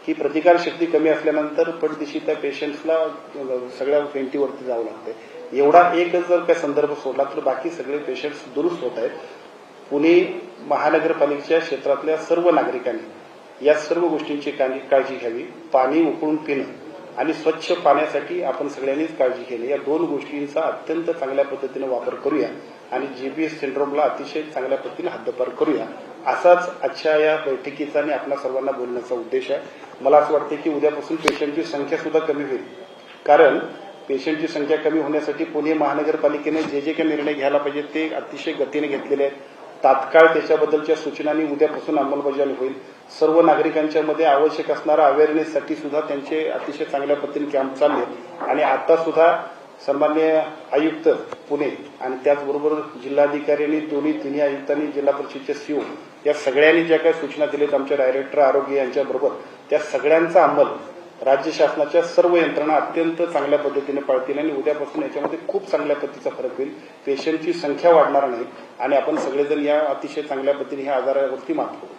ही प्रतिकारशक्ती कमी असल्यानंतर पटदिशी त्या पेशंट्सला सगळ्या वेंटीवरती जावं लागतं. एवढा एकच जर काही संदर्भ सोडला तर बाकी सगळे पेशंट्स दुरुस्त होत आहेत. पुणे महानगरपालिकेच्या क्षेत्रातल्या सर्व नागरिकांनी या सर्व गोष्टींची काळजी घ्यावी. पाणी उकळून पिणं आणि स्वच्छ पाण्यासाठी आपण सगळ्यांनीच काळजी घ्यावी. या दोन गोष्टींचा अत्यंत चांगल्या पद्धतीने वापर करूया आणि जीबीएस सिंड्रोमला अतिशय चांगल्या पद्धतीने हद्दपार करूया. असाच आजच्या या बैठकीचा आणि आपल्या सर्वांना बोलण्याचा उद्देश आहे. मला असं वाटतं की उद्यापासून पेशंटची संख्या सुद्धा कमी होईल. कारण पेशंटची संख्या कमी होण्यासाठी पुणे महानगरपालिकेने जे काही निर्णय घ्यायला पाहिजे ते अतिशय गतीने घेतलेले आहेत. तात्काळ त्याच्याबद्दलच्या सूचनांनी उद्यापासून अंमलबजावणी होईल. सर्व नागरिकांच्या मध्ये आवश्यक असणारा अवेअरनेससाठी सुद्धा त्यांचे अतिशय चांगल्या पद्धतीने कॅम्प चालले आणि आता सुद्धा सन्माननीय आयुक्त पुणे आणि त्याचबरोबर जिल्हाधिकारी आणि तिन्ही आयुक्तांनी जिल्हा परिषदेचे सीओ या सगळ्यांनी ज्या काही सूचना दिल्यात आमच्या डायरेक्टर आरोग्य यांच्याबरोबर त्या सगळ्यांचा अंमल राज्य शासनाच्या सर्व यंत्रणा अत्यंत चांगल्या पद्धतीने पाळतील आणि उद्यापासून याच्यामध्ये खूप चांगल्या पद्धतीचा फरक होईल. पेशंटची संख्या वाढणार नाही आणि आपण सगळेजण या अतिशय चांगल्या पद्धतीने ह्या आजारावरती मात करू.